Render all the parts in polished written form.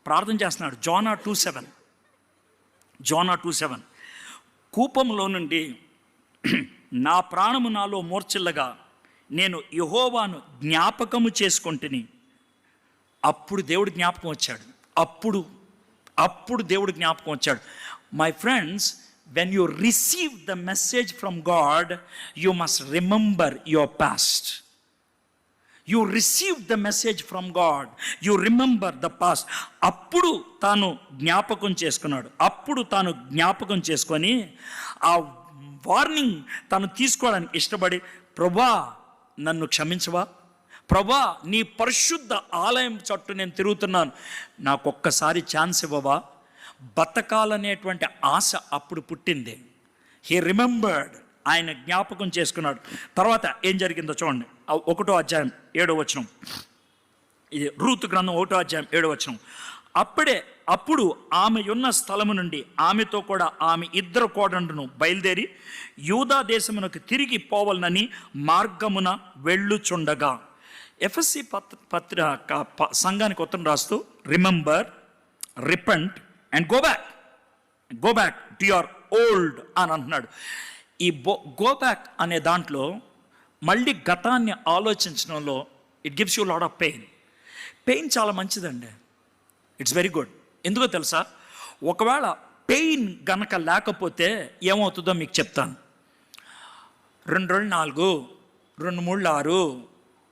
ప్రార్థన చేస్తున్నాడు. జోనా 2:7 కూపంలో నుండి నా ప్రాణము నాలో మూర్ఛిల్లగా నేను యెహోవాను జ్ఞాపకము చేసుకొంటిని. అప్పుడు దేవుడు జ్ఞాపకం వచ్చాడు. అప్పుడు దేవుడు జ్ఞాపకం వచ్చాడు. My friends, when you receive the message from God, you must remember your past. You receive the message from God, you remember the past. అప్పుడు తాను జ్ఞాపకం చేసుకొని ఆ వార్నింగ్ తను తీసుకోవడానికి ఇష్టపడి, ప్రభా నన్ను క్షమించవా, ప్రభా నీ పరిశుద్ధ ఆలయం చుట్టూ నేను తిరుగుతున్నాను, నాకు ఒక్కసారి ఛాన్స్ ఇవ్వవా, బతకాలనేటువంటి ఆశ అప్పుడు పుట్టింది. హీ రిమెంబర్డ్, ఆయన జ్ఞాపకం చేసుకున్నాడు. తర్వాత ఏం జరిగిందో చూడండి. 1వ అధ్యాయం 7వ వచనం, ఇది రూతు గ్రంథం 1వ అధ్యాయం 7వ వచనం. అప్పుడు ఆమె ఉన్న స్థలము నుండి ఆమెతో కూడా ఆమె 2 కోడండును బయలుదేరి యూదా దేశమునకు తిరిగి పోవాలని మార్గమున వెళ్ళుచుండగా. ఎఫెసీ పత్రిక సంఘానికి ఉత్తరం రాస్తూ, remember, repent and go back to your old అని అంటున్నాడు. ఈ గో బ్యాక్ అనే దాంట్లో మళ్ళీ గతాన్ని ఆలోచించడంలో it gives you lot of pain చాలా మంచిదండి. It's very good. ఎందుకో తెలుసా, ఒకవేళ పెయిన్ గనక లేకపోతే ఏమవుతుందో మీకు చెప్తాను. 2 2 4, 2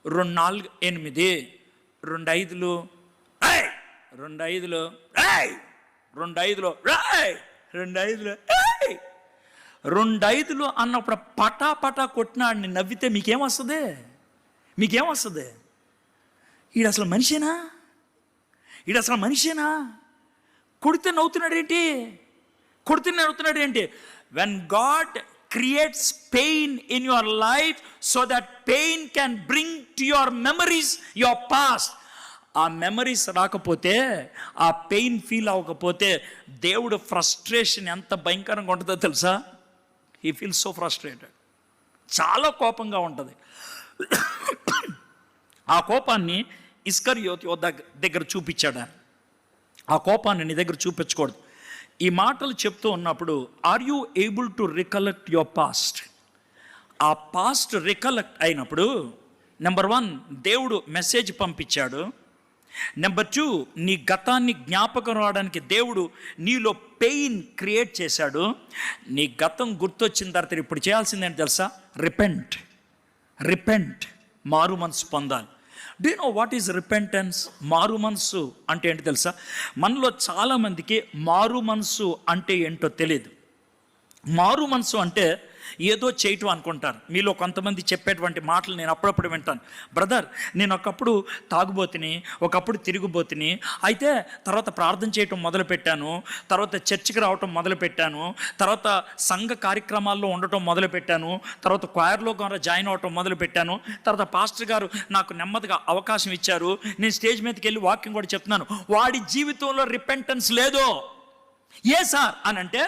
3 6, 2 4 8, 2 5 2 5 2 5 అన్నప్పుడు పటా కొట్టినాడిని నవ్వితే మీకేమొస్తుంది? ఈడు అసలు మనిషేనా? కొడితే నవ్వుతున్నాడు ఏంటి? When God creates pain in your life so that pain can bring to your memories your past. ఆ మెమరీస్ రాకపోతే, ఆ పెయిన్ ఫీల్ అవ్వకపోతే దేవుడు ఫ్రస్ట్రేషన్ ఎంత భయంకరంగా ఉంటుందో తెలుసా? హీ ఫీల్స్ సో ఫ్రస్ట్రేటెడ్, చాలా కోపంగా ఉంటుంది. ఆ కోపాన్ని ఇస్కరియోతు దగ్గర చూపించాడు. ఆ కోపాన్ని నీ దగ్గర చూపించకూడదు. ఈ మాటలు చెప్తూ ఉన్నప్పుడు, are you able to recollect your past? ఆ పాస్ట్ రికలెక్ట్ అయినప్పుడు, నెంబర్ 1 దేవుడు మెసేజ్ పంపించాడు. నెంబర్ 2 నీ గతాన్ని జ్ఞాపకం రావడానికి దేవుడు నీలో పెయిన్ క్రియేట్ చేశాడు. నీ గతం గుర్తొచ్చిన తర్వాత ఇప్పుడు చేయాల్సిందేంటి తెలుసా? రిపెంట్, మారు మనసు పొందాలి. Do you know what is repentance? మారు మనసు అంటే ఏంటి తెలుసా? మనలో చాలామందికి మారు మనసు అంటే ఏంటో తెలియదు. మారు మనసు అంటే ఏదో చేయటం అనుకుంటారు. మీలో కొంతమంది చెప్పేటువంటి మాటలు నేను అప్పుడప్పుడు వింటాను. బ్రదర్, నేను ఒకప్పుడు తాగుబోతుని, ఒకప్పుడు తిరుగుబోతుని, అయితే తర్వాత ప్రార్థన చేయటం మొదలుపెట్టాను, తర్వాత చర్చికి రావటం మొదలుపెట్టాను, తర్వాత సంఘ కార్యక్రమాల్లో ఉండటం మొదలుపెట్టాను, తర్వాత క్వైర్లో కూడా జాయిన్ అవ్వటం మొదలుపెట్టాను, తర్వాత పాస్టర్ గారు నాకు నెమ్మదిగా అవకాశం ఇచ్చారు, నేను స్టేజ్ మీదకి వెళ్ళి వాక్యం కూడా చెప్తున్నాను. వాడి జీవితంలో రిపెంటెన్స్ లేదు. ఏ సార్ అని అంటే,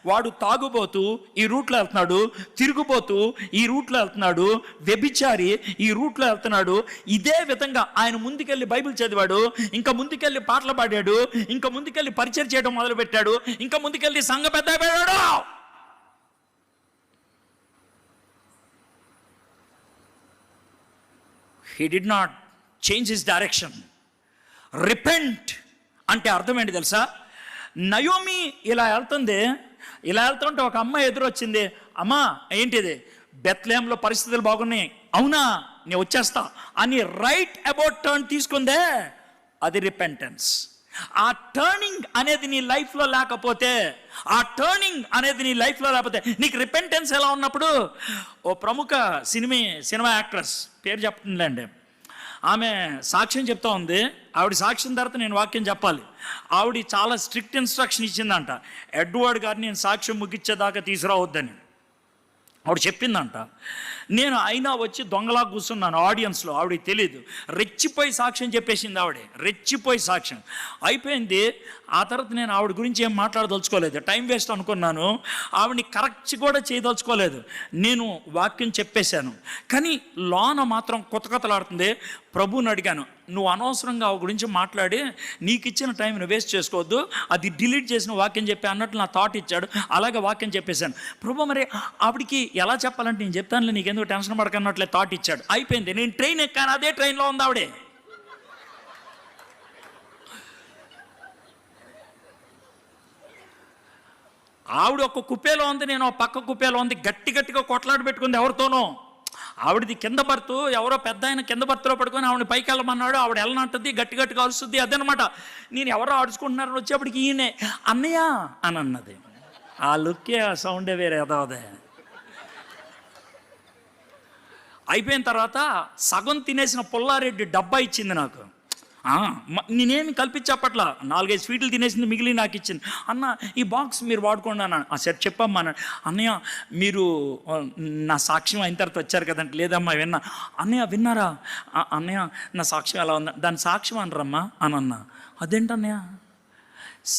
వాడు తాగుబోతూ ఈ రూట్లో వెళ్తున్నాడు, తిరుగుబోతూ ఈ రూట్లో వెళ్తున్నాడు, వ్యభిచారి ఈ రూట్లో వెళ్తున్నాడు. ఇదే విధంగా ఆయన ముందుకెళ్ళి బైబిల్ చదివాడు, ఇంకా ముందుకెళ్ళి పాటలు పాడాడు, ఇంకా ముందుకెళ్ళి పరిచయం చేయడం మొదలుపెట్టాడు, ఇంకా ముందుకెళ్ళి సంఘ పెద్ద అయిపోయాడు. He did not change his direction. Repent అంటే అర్థం ఏంటి తెలుసా? నయోమి ఇలా వెళ్తుంటే ఒక అమ్మాయి ఎదురొచ్చింది. అమ్మా ఏంటిది? బెత్లెహేంలో పరిస్థితులు బాగున్నాయి, అవునా నేను వచ్చేస్తా అని రైట్ అబౌట్ టర్న్ తీసుకుందే, అది రిపెంటెన్స్. ఆ టర్నింగ్ అనేది నీ లైఫ్లో లేకపోతే, నీకు రిపెంటెన్స్ ఎలా ఉన్నప్పుడు? ఓ ప్రముఖ సినిమా యాక్ట్రెస్, పేరు చెప్తుందండి, ఆమె సాక్ష్యం చెప్తా ఉంది. ఆవిడ సాక్ష్యం తర్వాత నేను వాక్యం చెప్పాలి. ఆవిడ చాలా స్ట్రిక్ట్ ఇన్స్ట్రక్షన్ ఇచ్చిందంట, ఎడ్వర్డ్ గారిని నేను సాక్ష్యం ముగించేదాకా తీసుకురావద్దని. ఆవిడ చెప్పిందంట. నేను అయినా వచ్చి దొంగలా కూర్చున్నాను ఆడియన్స్లో, ఆవిడకి తెలియదు. రెచ్చిపోయి సాక్ష్యం చెప్పేసింది ఆవిడ, రెచ్చిపోయి సాక్ష్యం అయిపోయింది. ఆ తర్వాత నేను ఆవిడ గురించి ఏం మాట్లాడదలుచుకోలేదు, టైం వేస్ట్ అనుకున్నాను. ఆవిడని కరెక్ట్ కూడా చేయదలుచుకోలేదు, నేను వాక్యం చెప్పేశాను. కానీ లోన మాత్రం కొత్తలాడుతుంది. ప్రభువుని అడిగాను, నువ్వు అనవసరంగా ఆ గురించి మాట్లాడి నీకు ఇచ్చిన టైంని వేస్ట్ చేసుకోవద్దు, అది డిలీట్ చేసిన వాక్యం చెప్పి అన్నట్లు నా థాట్ ఇచ్చాడు. అలాగే వాక్యం చెప్పేశాను. ప్రభు మరి ఆవిడికి ఎలా చెప్పాలంటే నేను చెప్తానులే, నీకెందుకు టెన్షన్ పడకన్నట్లే థాట్ ఇచ్చాడు. అయిపోయింది. నేను ట్రైన్ ఎక్కాను, అదే ట్రైన్లో ఉంది ఆవిడే. ఆవిడ ఒక కుప్పేలో ఉంది, నేను ఒక పక్క కుప్పేలో ఉంది. గట్టిగా కొట్లాడి పెట్టుకుంది ఎవరితోనో. ఆవిడది కింద బర్తు, ఎవరో పెద్ద ఆయన కింద బర్తులో పడుకొని ఆవిడని పైకి వెళ్ళమన్నాడు. ఆవిడ వెళ్ళనంటుంది, గట్టిగా అరుస్తుంది. అదనమాట. నేను ఎవరో ఆడుచుకుంటున్నారని వచ్చేప్పటికి ఈయనే అన్నయ్య అని అన్నది. ఆ లుక్కే, ఆ సౌండే వేరే అదే. అయిపోయిన తర్వాత సగం తినేసిన పుల్లారెడ్డి డబ్బా ఇచ్చింది నాకు. నేనేమి కల్పించప్పట్లా, 4-5 స్వీట్లు తినేసింది, మిగిలి నాకు ఇచ్చింది. అన్న ఈ బాక్స్ మీరు వాడుకోండి అన్న. సరే చెప్పమ్మా అన్నాడు. అన్నయ్య మీరు నా సాక్ష్యం అయిన తర్వాత వచ్చారు కదంటే, లేదమ్మా విన్నా. అన్నయ్య విన్నారా? అన్నయ్య నా సాక్ష్యం ఎలా ఉందా? దాని సాక్ష్యం అనరమ్మా అని అన్నా. అదేంటన్నయ్య?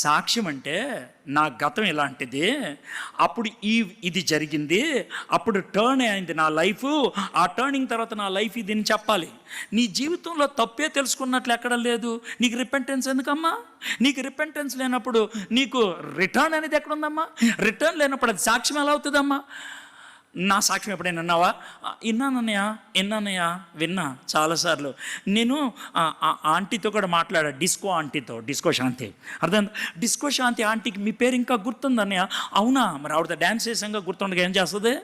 సాక్ష్యం అంటే నా గతం ఇలాంటిది, అప్పుడు ఇది జరిగింది, అప్పుడు టర్న్ అయింది నా లైఫ్, ఆ టర్నింగ్ తర్వాత నా లైఫ్ ఇది అని చెప్పాలి. నీ జీవితంలో తప్పే తెలుసుకున్నట్లు ఎక్కడ లేదు. నీకు రిపెంటెన్స్ ఎందుకమ్మా? నీకు రిపెంటెన్స్ లేనప్పుడు నీకు రిటర్న్ అనేది ఎక్కడుందమ్మా? రిటర్న్ లేనప్పుడు అది సాక్ష్యం ఎలా అవుతుందమ్మా? నా సాక్ష్యం ఎప్పుడైనా విన్నావా? విన్నానన్నయ్య, విన్నా చాలాసార్లు. నేను ఆంటీతో కూడా మాట్లాడా, డిస్కో శాంతి. అర్థం, డిస్కో శాంతి ఆంటీకి మీ పేరు ఇంకా గుర్తుందన్నయ్య. అవునా? మరి ఆవిడతో డ్యాన్స్ చేసాక గుర్తుండగా ఏం చేస్తుంది?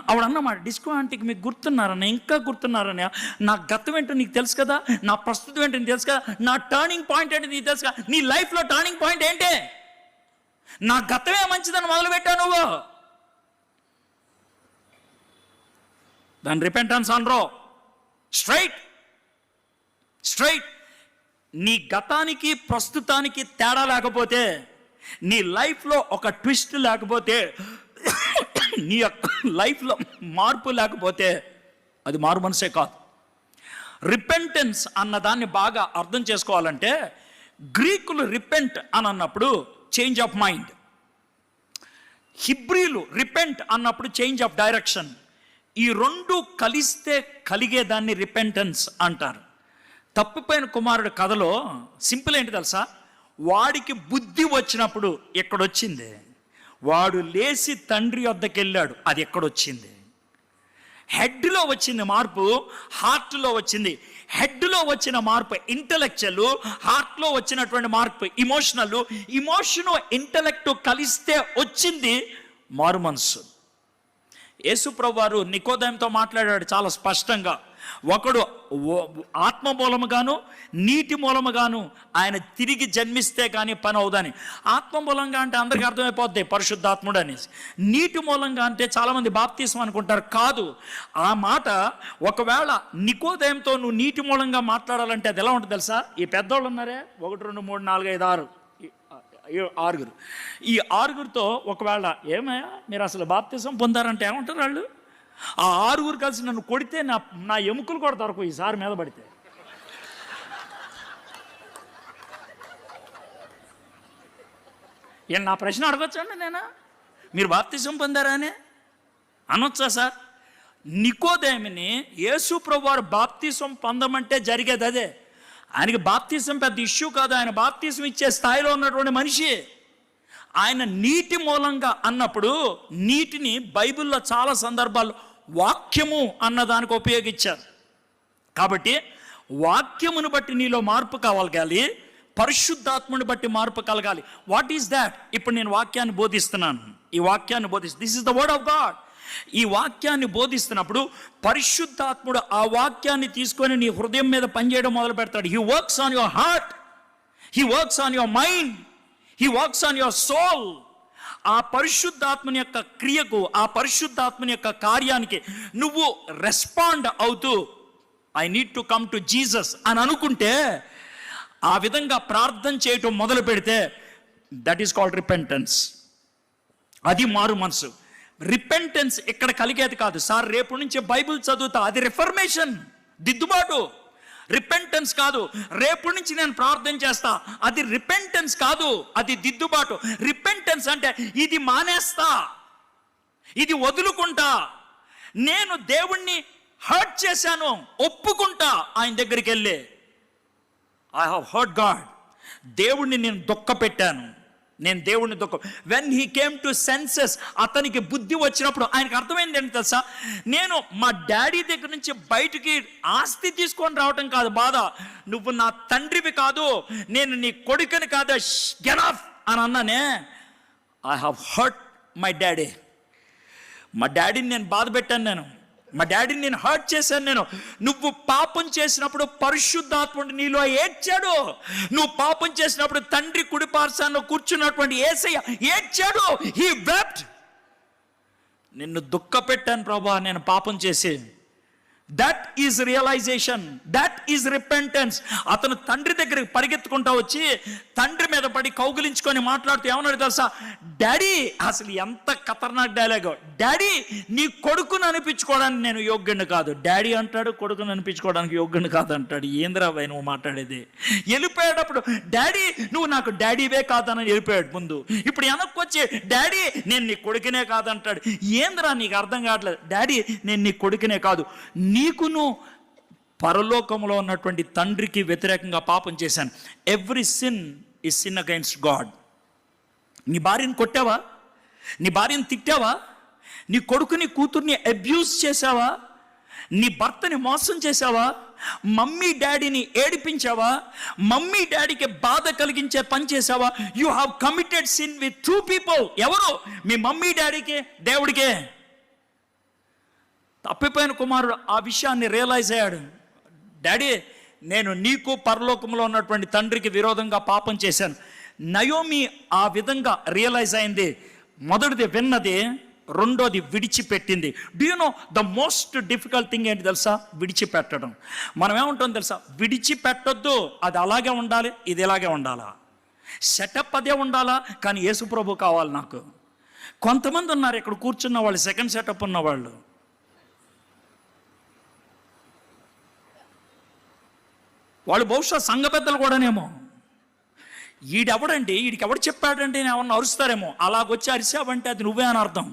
ఆవిడ అన్నమాట, డిస్కో ఆంటీకి మీకు గుర్తున్నారన్నయ్య, ఇంకా గుర్తున్నారన్నయ్య. నా గతం ఏంటో నీకు తెలుసు కదా, నా ప్రస్తుతం ఏంటో నీకు తెలుసు కదా, నా టర్నింగ్ పాయింట్ ఏంటో నీకు తెలుసు కదా. నీ లైఫ్లో టర్నింగ్ పాయింట్ ఏంటి? నా గతమే మంచిదని మొదలుపెట్టావు నువ్వు. దాని రిపెంటెన్స్ అనరో. స్ట్రైట్. నీ గతానికి ప్రస్తుతానికి తేడా లేకపోతే, నీ లైఫ్లో ఒక ట్విస్ట్ లేకపోతే, నీ యొక్క లైఫ్లో మార్పు లేకపోతే అది మారు మనసే కాదు. రిపెంటెన్స్ అన్నదాన్ని బాగా అర్థం చేసుకోవాలంటే, గ్రీకులు రిపెంట్ అని అన్నప్పుడు చేంజ్ ఆఫ్ మైండ్, హిబ్రీలు రిపెంట్ అన్నప్పుడు చేంజ్ ఆఫ్ డైరెక్షన్. ఈ రెండు కలిస్తే కలిగేదాన్ని రిపెంటెన్స్ అంటారు. తప్పిపోయిన కుమారుడు కథలో సింపుల్ ఏంటి తెలుసా? వాడికి బుద్ధి వచ్చినప్పుడు ఎక్కడొచ్చింది? వాడు లేచి తండ్రి వద్దకు వెళ్ళాడు, అది ఎక్కడొచ్చింది? హెడ్లో వచ్చింది మార్పు, హార్ట్లో వచ్చింది. హెడ్లో వచ్చిన మార్పు ఇంటలెక్చువల్, హార్ట్లో వచ్చినటువంటి మార్పు ఇమోషను ఇంటలెక్టు కలిస్తే వచ్చింది మారు మనసు. యేసుప్రభు వారు నికోదేముతో మాట్లాడాడు చాలా స్పష్టంగా. ఒకడు ఆత్మ మూలముగాను నీటి మూలముగాను ఆయన తిరిగి జన్మిస్తే కానీ పని అవుదని. ఆత్మ మూలంగా అంటే అందరికీ అర్థమైపోద్ది పరిశుద్ధాత్ముడు అనేసి. నీటి మూలంగా అంటే చాలామంది బాప్తిస్మం అనుకుంటారు. కాదు, ఆ మాట ఒకవేళ నికోదేముతో నువ్వు నీటి మూలంగా మాట్లాడాలంటే అది ఎలా ఉంటుంది తెలుసా? ఈ పెద్దోళ్ళు ఉన్నారే, 1 2 3 4 5 6 ఈ 6 ఒకవేళ ఏమయ్యా మీరు అసలు బాప్తిసం పొందారంటే ఏమంటారు వాళ్ళు? ఆ 6 కలిసి నన్ను కొడితే నా ఎముకలు కూడా దొరకవు ఈసారి మీద పడితే. నా ప్రశ్న అడగొచ్చండి నేను, మీరు బాప్తిసం పొందారా అని అనొచ్చా సార్? నికోదేముని యేసు ప్రభువు వారు బాప్తిసం పొందమంటే జరిగేది అదే. ఆయనకి బాప్తిసం పెద్ద ఇష్యూ కాదు, ఆయన బాప్తిసం ఇచ్చే స్థాయిలో ఉన్నటువంటి మనిషి. ఆయన నీటి మూలంగా అన్నప్పుడు నీటిని బైబిల్లో చాలా సందర్భాల్లో వాక్యము అన్నదానికి ఉపయోగించారు. కాబట్టి వాక్యమును బట్టి నీలో మార్పు కలగాలి, పరిశుద్ధాత్మని బట్టి మార్పు కలగాలి. What is that? ఇప్పుడు నేను వాక్యాన్ని బోధిస్తున్నాను, ఈ వాక్యాన్ని this is the word of God. ఈ వాక్యాన్ని బోధిస్తున్నప్పుడు పరిశుద్ధాత్ముడు ఆ వాక్యాన్ని తీసుకొని నీ హృదయం మీద పనిచేయడం మొదలు పెడతాడు. He works on your heart, he works on your mind, he works on your soul. ఆ పరిశుద్ధాత్మని యొక్క క్రియకు, ఆ పరిశుద్ధాత్మని యొక్క కార్యానికి నువ్వు రెస్పాండ్ అవుతూ I need to come to Jesus అని అనుకుంటే, ఆ విధంగా ప్రార్థన చేయటం మొదలు పెడితే దట్ ఈస్ కాల్డ్ రిపెంటెన్స్. అది మారు మనసు. రిపెంటెన్స్ ఇక్కడ కలిగేది కాదు. సార్ రేపు నుంచి బైబిల్ చదువుతా, అది రిఫర్మేషన్, దిద్దుబాటు. రిపెంటెన్స్ కాదు. రేపు నుంచి నేను ప్రార్థన చేస్తా, అది రిపెంటెన్స్ కాదు, అది దిద్దుబాటు. రిపెంటెన్స్ అంటే ఇది మానేస్తా, ఇది వదులుకుంటా, నేను దేవుణ్ణి హర్ట్ చేశాను, ఒప్పుకుంటా ఆయన దగ్గరికి వెళ్ళి, ఐ హావ్ హర్ట్ గాడ్. దేవుణ్ణి నేను దుఃఖపెట్టాను, నేను దేవుణ్ణి when he came to senses, అతనికి బుద్ధి వచ్చినప్పుడు ఆయనకు అర్థమైంది ఏంటి తెలుసా, నేను మా డాడీ దగ్గర నుంచి బయటికి ఆస్తి తీసుకొని రావటం కాదు బాధ, నువ్వు నా తండ్రివి కాదు, నేను నీ కొడుకుని కాదు, గెట్ ఆఫ్ అని అన్నానే. I have hurt my daddy. మా డాడీని నేను బాధ పెట్టాను, మా డాడీని నేను హర్ట్ చేశాను నేను. నువ్వు పాపం చేసినప్పుడు పరిశుద్ధాత్ముడు నీలో ఏడ్చాడు, నువ్వు పాపం చేసినప్పుడు తండ్రి కుడి పార్శ్వాన కూర్చున్నటువంటి యేసయ్య ఏడ్చాడు. He wept. నిన్ను దుఃఖపెట్టాను ప్రభా నేను పాపం చేసి. That is realisation, that is repentance. అతను తండ్రి దగ్గరికి పరిగెత్తుకుంటా వచ్చి తండ్రి మీద పడి కౌగిలించుకొని మాట్లాడుతూ ఏమన్నాడు తెలుసా, డాడీ, అసలు ఎంత ఖతర్నాక్ డైలాగో, డాడీ నీ కొడుకును అనిపించుకోవడానికి నేను యోగ్యుని కాదు. డాడీ అంటాడు, కొడుకును అనిపించుకోవడానికి యోగ్యుని కాదు అంటాడు. ఏంద్రా భయ్ నువ్వు మాట్లాడేది. వెళ్ళిపోయేటప్పుడు డాడీ నువ్వు నాకు డాడీవే కాదని వెళ్ళిపోయాడు ముందు, ఇప్పుడు వెనక్కి వచ్చి డాడీ నేను నీ కొడుకునే కాదంటాడు. ఏంద్రా నీకు అర్థం కావట్లేదు. డాడీ నేను నీ కొడుకునే కాదు, నీకును పరలోకంలో ఉన్నటువంటి తండ్రికి వ్యతిరేకంగా పాపం చేశాను. Every sin is sin against God. నీ భార్యను కొట్టావా, నీ భార్యను తిట్టావా, నీ కొడుకుని కూతుర్ని అబ్యూస్ చేసావా, నీ భర్తని మోసం చేసావా, మమ్మీ డాడీని ఏడిపించావా, మమ్మీ డాడీకి బాధ కలిగించే పని చేసావా. You have committed sin with two people. ఎవరు? మీ మమ్మీ డాడీకే దేవుడికే. తప్పిపోయిన కుమారుడు ఆ విషయాన్ని రియలైజ్ అయ్యాడు. డాడీ నేను నీకు పరలోకంలో ఉన్నటువంటి తండ్రికి విరోధంగా పాపం చేశాను. నయోమి ఆ విధంగా రియలైజ్ అయింది. మొదటిది విన్నది, రెండోది విడిచిపెట్టింది. Do you know the most difficult thing ఏంటి తెలుసా? విడిచిపెట్టడం. మనం ఏముంటుంది తెలుసా, విడిచిపెట్టొద్దు, అది అలాగే ఉండాలి, ఇది ఇలాగే ఉండాలా, సెటప్ అదే ఉండాలా, కానీ యేసు ప్రభు కావాలి నాకు. కొంతమంది ఉన్నారు ఇక్కడ కూర్చున్న వాళ్ళు, సెకండ్ సెటప్ ఉన్నవాళ్ళు. వాళ్ళు బహుశా సంఘ పెద్దలు కూడానేమో. ఈడెవడండి, వీడికి ఎవడు చెప్పాడంటే నేను ఎవరన్నా అరుస్తారేమో, అలాగొచ్చి అరిసావంటే అది నువ్వే అని అర్థం.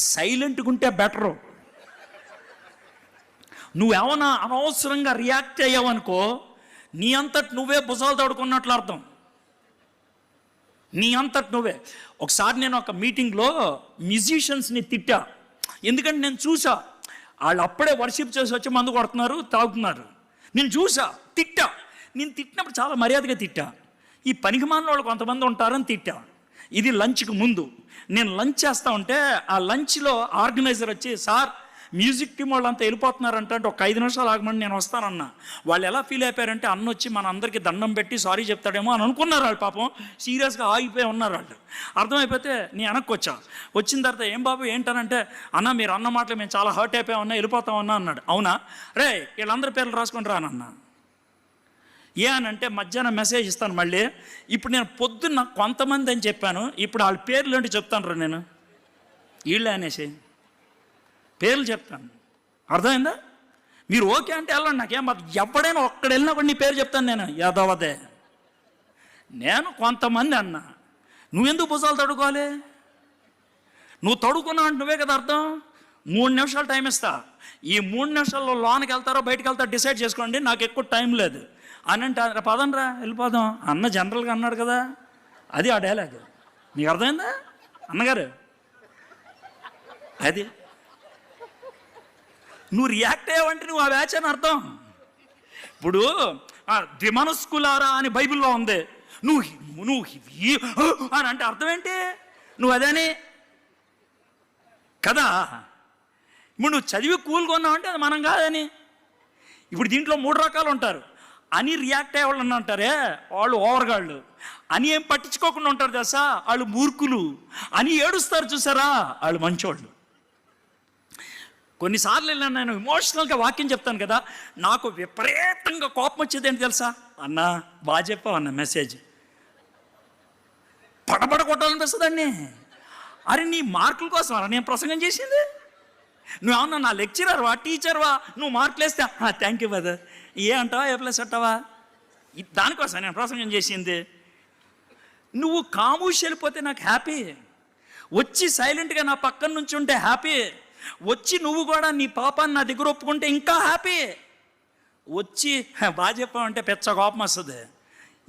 సైలెంట్గా ఉంటే బెటరు. నువ్వేమన్నా అనవసరంగా రియాక్ట్ అయ్యావనుకో, నీ అంతటి నువ్వే భుజాలు తడుకున్నట్లు అర్థం, నీ అంతటి నువ్వే. ఒకసారి నేను ఒక మీటింగ్లో మ్యూజిషియన్స్ని తిట్టా. ఎందుకంటే నేను చూసా వాళ్ళు అప్పుడే వర్షిప్ చేసి వచ్చి మందు కొడుతున్నారు, తాగుతున్నారు. నేను చూసా, తిట్టా. నేను తిట్టినప్పుడు చాలా మర్యాదగా తిట్టా. ఈ పనికిమాలిన వాళ్ళు కొంతమంది ఉంటారని తిట్టా. ఇది లంచ్కి ముందు నేను లంచ్ చేస్తా ఉంటే ఆ లంచ్లో ఆర్గనైజర్ వచ్చి, సార్ మ్యూజిక్ టీం వాళ్ళంతా వెళ్ళిపోతున్నారంటే ఒక 5 నిమిషాలు ఆగమని నేను వస్తానన్నా. వాళ్ళు ఎలా ఫీల్ అయిపోయారంటే అన్న వచ్చి మన అందరికీ దండం పెట్టి సారీ చెప్తాడేమో అని అనుకున్నారు వాళ్ళు. పాపం సీరియస్గా ఆగిపోయి ఉన్నారు వాళ్ళు. అర్థమైపోతే నేను వెనక్కి వచ్చా. వచ్చిన తర్వాత ఏం బాబు ఏంటనంటే, అన్న మీరు అన్న మాటలు మేము చాలా హర్ట్ అయిపోయామన్నా, వెళ్ళిపోతామన్నా అన్నాడు. అవునా, రే వీళ్ళందరి పేర్లు రాసుకొని రానన్నా. ఏ అని అంటే మధ్యాహ్నం మెసేజ్ ఇస్తాను మళ్ళీ. ఇప్పుడు నేను పొద్దున్న కొంతమంది అని చెప్పాను, ఇప్పుడు వాళ్ళ పేర్లు ఏంటి చెప్తాను రా నేను, వీళ్ళే అనేసి పేర్లు చెప్తాను. అర్థమైందా? మీరు ఓకే అంటే వెళ్ళండి, నాకేం ఎవడైనా ఒక్కడ వెళ్ళినా కూడా నీ పేరు చెప్తాను నేను. యాదవదే నేను కొంతమంది అన్నా. నువ్వెందుకు భుజాలు తడుకోవాలి? నువ్వు తడుకున్నావు అంటే నువ్వే కదా అర్థం. 3 నిమిషాలు టైం ఇస్తా, ఈ 3 నిమిషాల్లో లోనికి వెళ్తారో బయటకు వెళ్తారో డిసైడ్ చేసుకోండి, నాకు ఎక్కువ టైం లేదు అని అంటే పదండ్రా వెళ్ళిపోదాం అన్న జనరల్గా అన్నాడు కదా, అది ఆ డైలాగ్. నీకు అర్థమైందా అన్నగారు? అది నువ్వు రియాక్ట్ అయ్యావంటే నువ్వు ఆ బ్యాచ్ అని అర్థం. ఇప్పుడు ద్విమనస్కులారా అని బైబిల్లో ఉంది, నువ్వు అని అంటే అర్థం ఏంటి? నువ్వు అదేని కదా. ఇప్పుడు నువ్వు చదివి కూలుకున్నావంటే అది మనం కాదని. ఇప్పుడు దీంట్లో 3 రకాలు ఉంటారు. అని రియాక్ట్ అయ్యే వాళ్ళు అంటారే వాళ్ళు ఓవర్గాళ్ళు. అని ఏం పట్టించుకోకుండా ఉంటారు తెలుసా, వాళ్ళు మూర్ఖులు. అని ఏడుస్తారు చూసారా, వాళ్ళు మంచోళ్ళు. కొన్నిసార్లు నేను ఎమోషనల్గా వాక్యం చెప్తాను కదా, నాకు విపరీతంగా కోపం వచ్చేది ఏంటి తెలుసా, అన్న బాగా చెప్పావు అన్న మెసేజ్, పడబడ కొట్టాలనిపిస్తుందండి. అరే నీ మార్కుల కోసం అలా నేను ప్రసంగం చేసింది, నువ్వేమన్నా నా లెక్చరర్వా టీచర్వా, నువ్వు మార్కులు వేస్తే థ్యాంక్ యూ బ్రదర్ ఏ అంటావా ఏ+ అంటావా, దానికోసం నేను ప్రసంగం చేసింది. నువ్వు కామూష్ వెళ్ళిపోతే నాకు హ్యాపీ. వచ్చి సైలెంట్గా నా పక్కన నుంచి ఉంటే హ్యాపీ, వచ్చి నువ్వు కూడా నీ పాపాన్ని నా దగ్గర ఒప్పుకుంటే ఇంకా హ్యాపీ. వచ్చి బాగా చెప్పామంటే పెచ్చ కోపం వస్తుంది.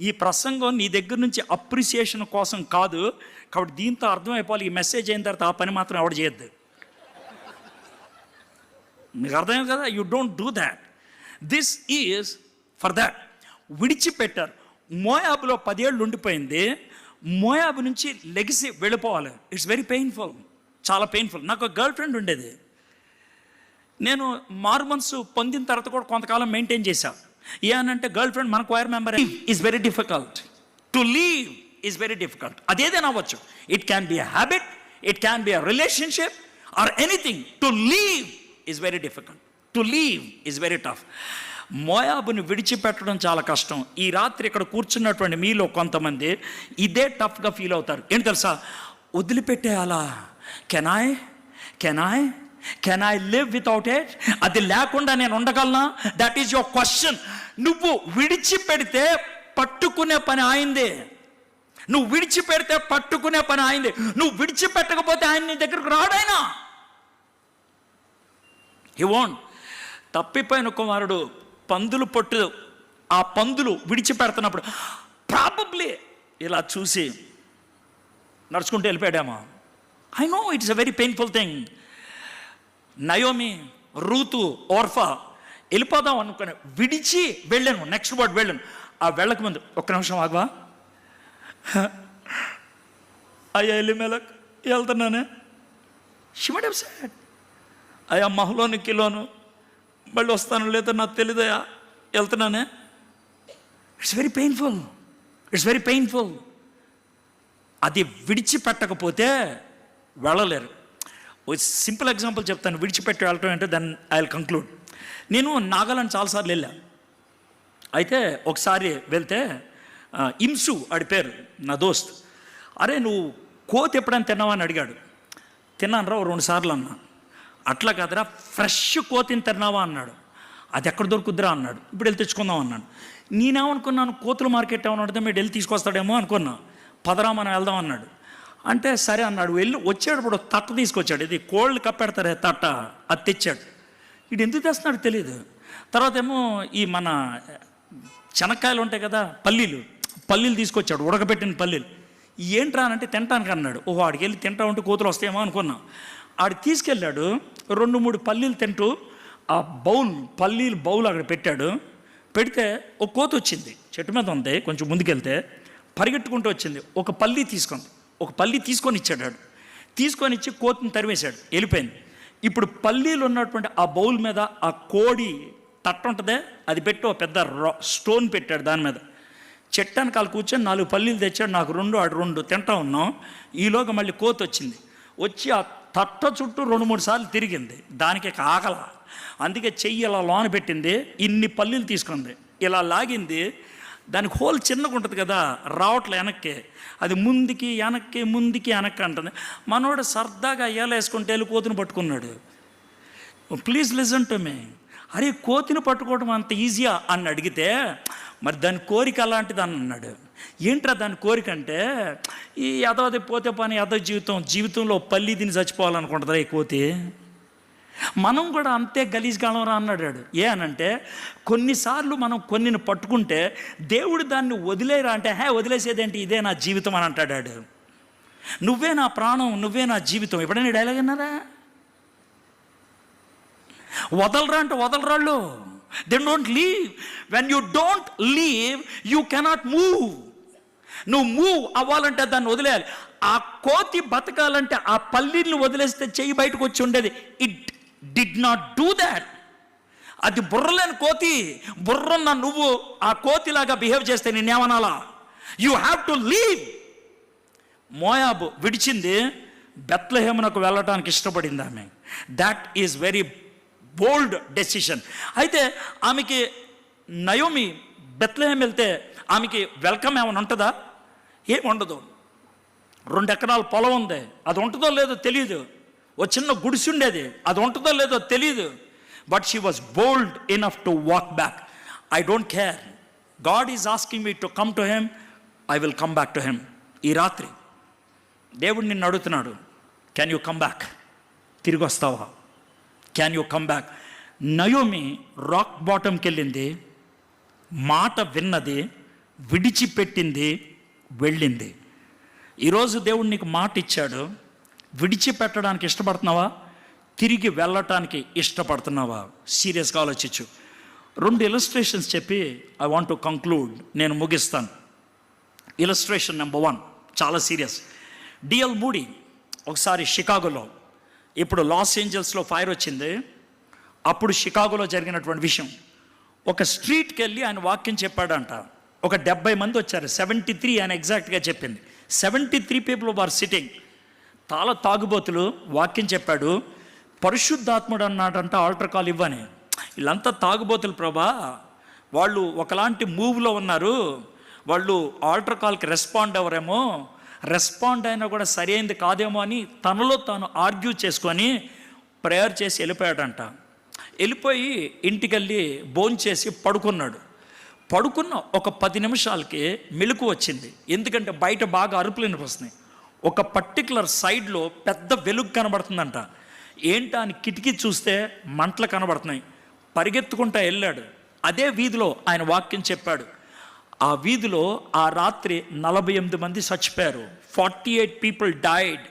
ఈ ప్రసంగం నీ దగ్గర నుంచి అప్రిసియేషన్ కోసం కాదు. కాబట్టి దీంతో అర్థమైపోవాలి, ఈ మెసేజ్ అయిన తర్వాత ఆ పని మాత్రం ఎవడు చేయొద్దు. మీకు అర్థమైంది కదా? You don't do that. This is for that. విడిచిపెట్టారు. మోయాబులో 10 ఏళ్ళు ఉండిపోయింది. మోయాబు నుంచి లెగిసి వెళ్ళిపోవాలి. ఇట్స్ వెరీ పెయిన్ఫుల్, చాలా పెయిన్ఫుల్. నాకు ఒక గర్ల్ ఫ్రెండ్ ఉండేది. నేను మారుమనసు పొందిన తర్వాత కూడా కొంతకాలం మెయింటైన్ చేశాను. ఏమనంటే గర్ల్ ఫ్రెండ్ మన choir member is very difficult. To leave is very difficult. అదేదైనా అవ్వచ్చు. It can be a habit, it can be a relationship or anything. To leave is very difficult. To leave is very tough. మోయాబుని విడిచిపెట్టడం చాలా కష్టం. ఈ రాత్రి ఇక్కడ కూర్చున్నటువంటి మీలో కొంతమంది ఇదే టఫ్గా ఫీల్ అవుతారు. ఏంటి తెలుసా? వదిలిపెట్టేయాలా? Can I live without it? అది లేకుండా నేను ఉండగలనా? That is your question. నువ్వు విడిచిపెడితే పట్టుకునే పని ఆయిందే. నువ్వు విడిచిపెడితే పట్టుకునే పని ఆయిందే. నువ్వు విడిచిపెట్టకపోతే ఆయన నీ దగ్గరకు రాడైనా. హి వోంట్. తప్పిపోయిన కుమారుడు పందులు పొట్టు, ఆ పందులు విడిచిపెడుతున్నప్పుడు ప్రాబబ్లీ ఇలా చూసి నడుచుకుంటూ వెళ్ళిపోయాడేమో. I know it's a very painful thing. Naomi, Ruth, Orpah వెళ్ళిపోదాం అనుకుని విడిచి వెళ్ళాను. నెక్స్ట్ వర్డ్ వెళ్ళాను. ఆ వెళ్ళక ముందు ఒక్క నిమిషం ఆగవా? అయ్యా ఎలిమెలక్ వెళ్తున్నానే. షీ మైట్ హావ్ సెడ్, అయ్యా మహలోనికిలోను మళ్ళీ వస్తాను, లేదా నాకు తెలియదయా, వెళ్తున్నానే. It's very painful, it's very painful. అది విడిచిపెట్టకపోతే వెళ్ళలేరు. సింపుల్ ఎగ్జాంపుల్ చెప్తాను, విడిచిపెట్టి వెళ్ళటం అంటే దెన్ ఐ విల్ కంక్లూడ్. నేను నాగాలాండ్ చాలాసార్లు వెళ్ళా. అయితే ఒకసారి వెళ్తే ఇంసు ఆడి పేరు, నా దోస్త్. అరే నువ్వు కోతి ఎప్పుడైనా తిన్నావా అని అడిగాడు. తిన్నాను రా 2 సార్లు అన్నా. అట్లా కాదురా, ఫ్రెష్ కోతిని తిన్నావా అన్నాడు. అది ఎక్కడ దొరుకుద్దిరా అన్నాడు. ఇప్పుడు వెళ్ళి తెచ్చుకుందాం అన్నాడు. నేనేమనుకున్నాను, కోతుల మార్కెట్ ఏమన్నా ఉంటే మీరు వెళ్ళి తీసుకొస్తాడేమో అనుకున్నా. పదరా మనం వెళ్దాం అన్నాడు. అంటే సరే అన్నాడు. వెళ్ళి వచ్చేటప్పుడు తట్ట తీసుకొచ్చాడు. ఇది కోళ్ళు కప్పెడతారే తట్ట, అది తెచ్చాడు. ఇది ఎందుకు తెస్తున్నాడు తెలియదు. తర్వాత ఏమో ఈ మన శనక్కాయలు ఉంటాయి కదా, పల్లీలు తీసుకొచ్చాడు, ఉడకబెట్టిన పల్లీలు. ఏంట్రా అంటే తింటానికి అన్నాడు. ఓహో ఆడికి వెళ్ళి తింటా ఉంటే కోతులు వస్తాయేమో అనుకున్నా. ఆడు తీసుకెళ్ళాడు. 2-3 పల్లీలు తింటూ ఆ పల్లీలు బౌల్ అక్కడ పెట్టాడు. పెడితే ఒక కోతి వచ్చింది, చెట్టు మీద ఉంది. కొంచెం ముందుకెళ్తే పరిగెట్టుకుంటూ వచ్చింది. ఒక పల్లీ తీసుకొని ఇచ్చాడు. తీసుకొని ఇచ్చి కోతిని తరివేశాడు, వెళ్ళిపోయింది. ఇప్పుడు పల్లీలు ఉన్నటువంటి ఆ బౌల్ మీద ఆ కోడి తట్ట ఉంటుందే, అది పెట్టి ఒక పెద్ద స్టోన్ పెట్టాడు దాని మీద. చెట్టానికి వాళ్ళు కూర్చొని 4 పల్లీలు తెచ్చాడు. నాకు 2, ఆడు 2 తింటా ఉన్నాం. ఈలోగా మళ్ళీ కోతి వచ్చింది. వచ్చి ఆ తట్ట చుట్టూ 2-3 సార్లు తిరిగింది. దానికి ఆకల, అందుకే చెయ్యి ఇలా లోన పెట్టింది. ఇన్ని పల్లీలు తీసుకుంది, ఇలా లాగింది. దానికి హోల్ చిన్నగా ఉంటుంది కదా, రావట్లే వెనక్కి. అది ముందుకి వెనక్కి అంటుంది. మనోడు సరదాగా అయ్యాలు వేసుకుంటే వెళ్ళి కోతిని పట్టుకున్నాడు. Please listen to me. అరే కోతిని పట్టుకోవడం అంత ఈజీయా అని అడిగితే, మరి దాని కోరిక అలాంటిది అని అన్నాడు. ఏంట్రా దాని కోరిక అంటే, ఈ యదవది పోతే పని జీవితంలో పల్లి తిని చచ్చిపోవాలనుకుంటుందా ఈ కోతి. మనం కూడా అంతే గలీజ్గాళంరా అన్నాడు. అనంటే కొన్నిసార్లు మనం కొన్నిని పట్టుకుంటే దేవుడు దాన్ని వదిలేరా అంటే, వదిలేసేదేంటి, ఇదే నా జీవితం అని అంటాడు. నువ్వే నా ప్రాణం, నువ్వే నా జీవితం. ఎప్పుడైనా డైలాగ్ అన్నారా? వదలరా అంటే వదలరాళ్ళు. They don't leave. When you don't leave, you cannot move. నువ్వు మూవ్ అవ్వాలంటే దాన్ని వదిలేయాలి. ఆ కోతి బతకాలంటే ఆ పల్లీని వదిలేస్తే చెయ్యి బయటకు వచ్చి ఉండేది. It did not do that. అది బుర్రలేని కోతి. బుర్రన్న నువ్వు ఆ కోతిలాగా బిహేవ్ చేస్తే నేనేమనాలా? You have to leave. Moab విడిచింది, బెత్లెహేమునకు వెళ్ళటానికి ఇష్టపడింది ఆమె. That is very bold decision. అయితే ఆమెకి నయోమి బెత్లెహేం వెళ్తే ఆమెకి వెల్కమ్ ఏమైనా ఉంటుందా? ఏం ఉండదు. 2 ఎకరాల పొలం ఉంది, అది ఉంటుందో లేదో తెలియదు. ఓ చిన్న గుడిసి ఉండేది, అది ఉంటుందో లేదో తెలియదు. But she was bold enough to walk back. I don't care. God is asking me to come to him. I will come back to him. ఈ రాత్రి దేవుడు నిన్ను అడుగుతున్నాడు, క్యాన్ యూ కమ్ బ్యాక్? తిరిగి వస్తావా? Can you come back? Naomi rock బాటంకి వెళ్ళింది, మాట విన్నది, విడిచిపెట్టింది, వెళ్ళింది. ఈరోజు దేవుడు నీకు మాట ఇచ్చాడు, విడిచిపెట్టడానికి ఇష్టపడుతున్నావా? తిరిగి వెళ్ళటానికి ఇష్టపడుతున్నావా? సీరియస్గా ఆలోచించు. 2 ఇలస్ట్రేషన్స్ చెప్పి ఐ వాంట్ టు కంక్లూడ్, నేను ముగిస్తాను. ఇలస్ట్రేషన్ నెంబర్ 1 చాలా సీరియస్. డిఎల్ మూడీ ఒకసారి షికాగోలో, ఇప్పుడు లాస్ ఏంజల్స్లో ఫైర్ వచ్చింది, అప్పుడు షికాగోలో జరిగినటువంటి విషయం. ఒక స్ట్రీట్కి వెళ్ళి ఆయన వాక్యం చెప్పాడంట. ఒక 70 మంది వచ్చారు, 73 ఆయన ఎగ్జాక్ట్గా చెప్పింది. 73 పీపుల్ వార్ సిట్టింగ్. చాలా తాగుబోతులు. వాక్యం చెప్పాడు, పరిశుద్ధాత్ముడు అన్నాడంట ఆల్టర్ కాల్ ఇవ్వని. వీళ్ళంతా తాగుబోతులు ప్రభా, వాళ్ళు ఒకలాంటి మూవ్లో ఉన్నారు, వాళ్ళు ఆల్టర్ కాల్కి రెస్పాండ్ అవ్వరేమో, రెస్పాండ్ అయినా కూడా సరైనది కాదేమో అని తనలో తాను ఆర్గ్యూ చేసుకొని ప్రేయర్ చేసి వెళ్ళిపోయాడంట. వెళ్ళిపోయి ఇంటికి వెళ్ళి భోంచేసి పడుకున్నాడు. పడుకున్న ఒక 10 నిమిషాలకి మెలకు వచ్చింది. ఎందుకంటే బయట బాగా అరుపులు వినిపిస్తున్నాయి. ఒక పర్టికులర్ సైడ్లో పెద్ద వెలుగు కనబడుతుందంట. ఏంటా అని కిటికీ చూస్తే మంటలు కనబడుతున్నాయి. పరిగెత్తుకుంటా వెళ్ళాడు. అదే వీధిలో ఆయన వాక్యం చెప్పాడు. ఆ వీధిలో ఆ రాత్రి 48 మంది చచ్చిపోయారు. 48 పీపుల్ డైడ్.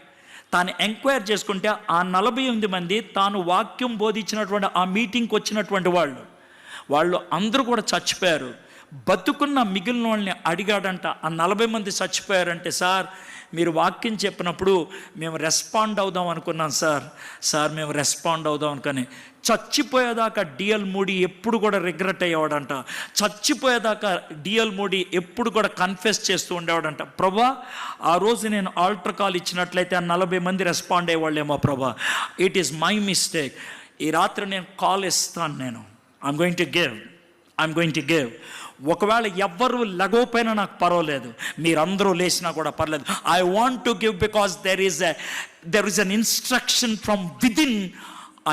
తాను ఎంక్వైర్ చేసుకుంటే ఆ 48 మంది తాను వాక్యం బోధించినటువంటి ఆ మీటింగ్కి వచ్చినటువంటి వాళ్ళు అందరూ కూడా చచ్చిపోయారు. బతుకున్న మిగిలిన వాళ్ళని అడిగాడంట, ఆ 40 మంది చచ్చిపోయారంటే, సార్ మీరు వాక్యం చెప్పినప్పుడు మేము రెస్పాండ్ అవుదాం అనుకున్నాం సార్ మేము రెస్పాండ్ అవుదాం అనుకొని. చచ్చిపోయేదాకా డిఎల్ మూడీ ఎప్పుడు కూడా రిగ్రెట్ అయ్యేవాడంట. చచ్చిపోయేదాకా డిఎల్ మూడీ ఎప్పుడు కూడా కన్ఫెస్ చేస్తూ ఉండేవాడంట, ప్రభా ఆ రోజు నేను ఆల్టర్ కాల్ ఇచ్చినట్లయితే ఆ 40 మంది రెస్పాండ్ అయ్యేవాళ్ళేమో ప్రభా, ఇట్ ఈస్ మై మిస్టేక్. ఈ రాత్రి నేను కాల్ ఇస్తాను, నేను ఐఎమ్ గోయింగ్ టు గివ్. ఒకవేళ ఎవ్వరు లగోపోయినా నాకు పర్వాలేదు, మీరందరూ లేచినా కూడా పర్లేదు. I want to give because there is an instruction from within.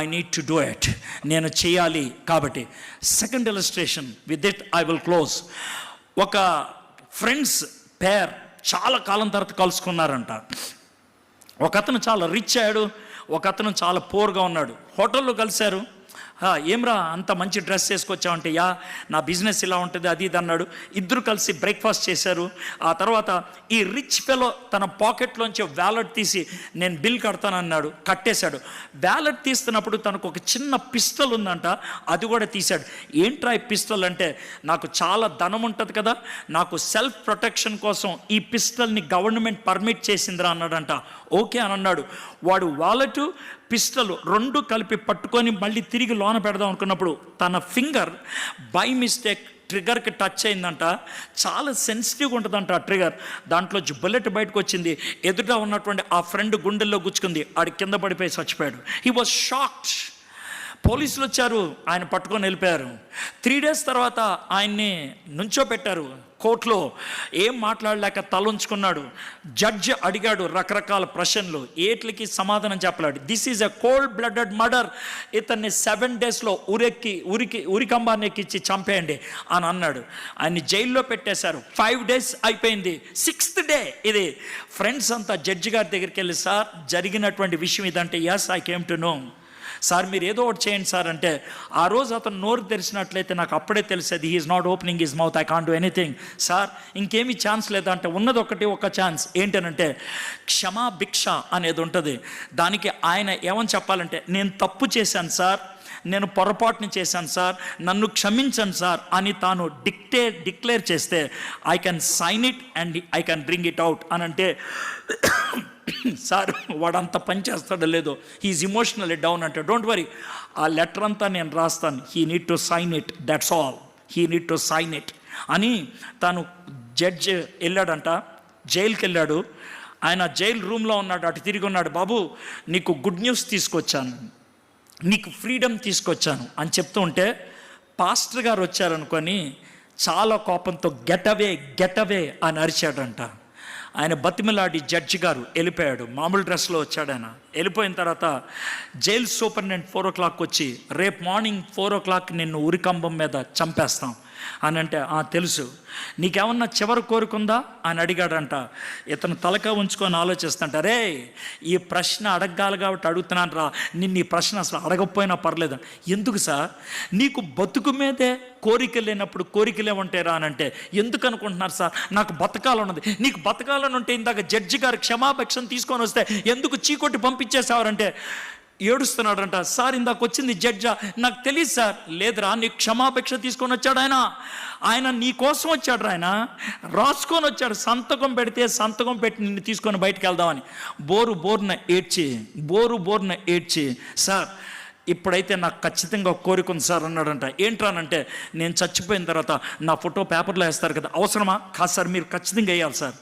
I need to do it. నేను చేయాలి కాబట్టి. Second illustration, with it I will close. ఒక ఫ్రెండ్స్ పేర్ చాలా కాలం తర్వాత కలుసుకున్నారంట. ఒక అతను చాలా రిచ్ అయ్యాడు, ఒక అతను చాలా పూర్గా ఉన్నాడు. హోటల్లో కలిశారు. ఏమ్రా అంత మంచి డ్రెస్ వేసుకొచ్చావంటే, యా నా బిజినెస్ ఇలా ఉంటుంది అది ఇది అన్నాడు. ఇద్దరు కలిసి బ్రేక్ఫాస్ట్ చేశారు. ఆ తర్వాత ఈ రిచ్ ఫెలో తన పాకెట్లోంచి వ్యాలెట్ తీసి నేను బిల్ కడతానన్నాడు. కట్టేశాడు. వ్యాలెట్ తీస్తున్నప్పుడు తనకు ఒక చిన్న పిస్టల్ ఉందంట, అది కూడా తీశాడు. ఏంట్రా ఈ పిస్టల్ అంటే, నాకు చాలా ధనం ఉంటుంది కదా, నాకు సెల్ఫ్ ప్రొటెక్షన్ కోసం ఈ పిస్టల్ని గవర్నమెంట్ పర్మిట్ చేసిందిరా అన్నాడంట. ఓకే అని అన్నాడు. వాడు వాలెట్ పిస్టల్ 2 కలిపి పట్టుకొని మళ్ళీ తిరిగి లోన పెడదాం అనుకున్నప్పుడు తన ఫింగర్ బై మిస్టేక్ ట్రిగర్కి టచ్ అయిందంట. చాలా సెన్సిటివ్గా ఉంటుందంట ఆ ట్రిగర్. దాంట్లో బుల్లెట్ బయటకు వచ్చింది. ఎదుట ఉన్నటువంటి ఆ ఫ్రెండ్ గుండెల్లో గుచ్చుకుంది. ఆడి కింద పడిపోయి చచ్చిపోయాడు. He was shocked. పోలీసులు వచ్చారు, ఆయన పట్టుకొని వెళ్ళిపోయారు. 3 days తర్వాత ఆయన్ని నుంచోబెట్టారు కోర్టులో. ఏం మాట్లాడలేక తలంచుకున్నాడు. జడ్జి అడిగాడు రకరకాల ప్రశ్నలు, ఏట్లకి సమాధానం చెప్పలేడు. This is a cold blooded murder. ఇతన్ని 7 days ఉరికంబాన్ని ఎక్కించి చంపేయండి అని అన్నాడు. ఆయన్ని జైల్లో పెట్టేశారు. 5 days అయిపోయింది. 6th day ఇది. ఫ్రెండ్స్ అంతా జడ్జి గారి దగ్గరికి వెళ్ళి, సార్ జరిగినటువంటి విషయం ఇదంటే, yes I came to know. Sir మీరు ఏదో ఒకటి చేయండి సార్ అంటే, ఆ రోజు అతను నోరు తెరిచినట్లయితే నాకు అప్పుడే తెలిసేది, he is not opening his mouth, I can't do anything. Sir ఇంకేమీ ఛాన్స్ లేదా అంటే, ఉన్నది ఒక ఛాన్స్. ఏంటనంటే క్షమా భిక్ష అనేది ఉంటుంది. దానికి ఆయన ఏమని చెప్పాలంటే, నేను తప్పు చేశాను సార్, నేను పొరపాటుని చేశాను సార్, నన్ను క్షమించండి సార్ అని తాను డిక్లేర్ చేస్తే, I can sign it and I can bring it out అని అంటే, సార్ వాడంతా పని చేస్తాడో లేదో, హీఈస్ ఇమోషనల్లీ డౌన్ అంటే, డోంట్ వరీ, ఆ లెటర్ అంతా నేను రాస్తాను, he need to sign it, that's all, he need to sign it అని తాను జడ్జి వెళ్ళాడంట. జైలుకి వెళ్ళాడు. ఆయన జైలు రూమ్లో ఉన్నాడు. అటు తిరిగి ఉన్నాడు. బాబు నీకు గుడ్ న్యూస్ తీసుకొచ్చాను, నీకు ఫ్రీడమ్ తీసుకొచ్చాను అని చెప్తూ ఉంటే, పాస్టర్ గారు వచ్చారనుకొని చాలా కోపంతో గెట్ అవే అని అరిచాడంట. ఆయన బతిమలాడి జడ్జి గారు వెళ్ళిపోయాడు. మామూలు డ్రెస్లో వచ్చాడు ఆయన. వెళ్ళిపోయిన తర్వాత జైలు సూపరింటెండెంట్ 4 o'clock వచ్చి, రేపు మార్నింగ్ 4 o'clock నిన్ను ఉరికంబం మీద చంపేస్తాం, అని అంటే తెలుసు. నీకేమన్నా చివరి కోరుకుందా అని అడిగాడంట. ఇతను తలక ఉంచుకొని ఆలోచిస్తుంట, రే ఈ ప్రశ్న అడగాలి కాబట్టి అడుగుతున్నాను రా, నిన్ను ఈ ప్రశ్న అసలు అడగకపోయినా పర్లేదు. ఎందుకు సార్, నీకు బతుకు మీదే కోరికలు లేనప్పుడు కోరికలే ఉంటాయి రా అని అంటే, ఎందుకు అనుకుంటున్నారు సార్, నాకు బతకాలన్నది. నీకు బతకాలని ఉంటే ఇందాక జడ్జి గారు క్షమాపక్షను తీసుకొని వస్తే ఎందుకు చీకొట్టి పంపించేసేవారంటే ఏడుస్తున్నాడంట. సార్ ఇందాక వచ్చింది జడ్జా, నాకు తెలియదు సార్. లేదురా, నీకు క్షమాపేక్ష తీసుకొని వచ్చాడు ఆయన నీ కోసం వచ్చాడు. ఆయన రాసుకొని వచ్చాడు, సంతకం పెడితే సంతకం పెట్టి నిన్ను తీసుకొని బయటికి వెళ్దామని. బోరున ఏడ్చి సార్ ఇప్పుడైతే నాకు ఖచ్చితంగా కోరిక ఉంది సార్ అన్నాడంట. ఏంట్రానంటే, నేను చచ్చిపోయిన తర్వాత నా ఫోటో పేపర్లో వేస్తారు కదా, అవసరమా? కాదు సార్, మీరు ఖచ్చితంగా వేయాలి సార్.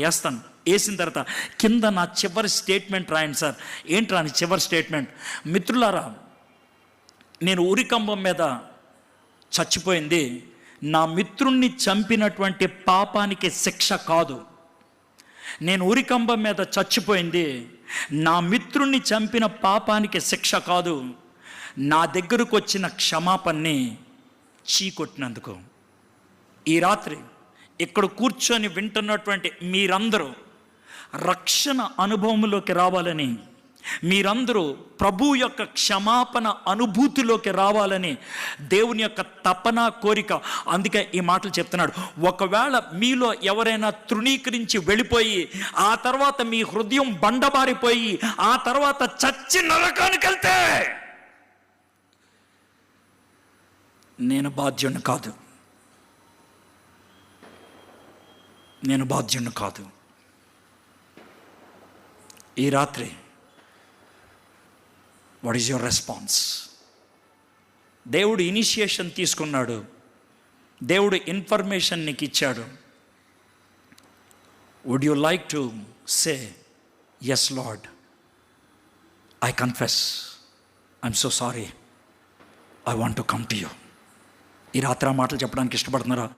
వేస్తాను. వేసిన తర్వాత కింద నా చివరి స్టేట్మెంట్ రాయండి సార్. ఏంట్రా అని చివరి స్టేట్మెంట్? మిత్రులారా, నేను ఉరికంబం మీద చచ్చిపోయింది నా మిత్రుణ్ణి చంపినటువంటి పాపానికి శిక్ష కాదు. నేను ఉరికంబం మీద చచ్చిపోయింది నా మిత్రుణ్ణి చంపిన పాపానికి శిక్ష కాదు, నా దగ్గరకు వచ్చిన క్షమాపణని చీకొట్టినందుకు. ఈ రాత్రి ఇక్కడ కూర్చొని వింటున్నటువంటి మీరందరూ రక్షణ అనుభవంలోకి రావాలని, మీరందరూ ప్రభు యొక్క క్షమాపణ అనుభూతిలోకి రావాలని దేవుని యొక్క తపన, కోరిక. అందుకే ఈ మాటలు చెప్తున్నాడు. ఒకవేళ మీలో ఎవరైనా తృణీకరించి వెళ్ళిపోయి ఆ తర్వాత మీ హృదయం బండబారిపోయి ఆ తర్వాత చచ్చి నరకానికి వెళ్తే నేను బాధ్యుణ్ణి కాదు. ఈ రాత్రి వాట్ ఈజ్ యువర్ రెస్పాన్స్? దేవుడు ఇనిషియేషన్ తీసుకున్నాడు, దేవుడు ఇన్ఫర్మేషన్ నీకు ఇచ్చాడు. Would you like to say yes Lord, I confess, I'm so sorry, I want to come to you? ఈ రాత్రి ఆ మాటలు చెప్పడానికి ఇష్టపడుతున్నారా?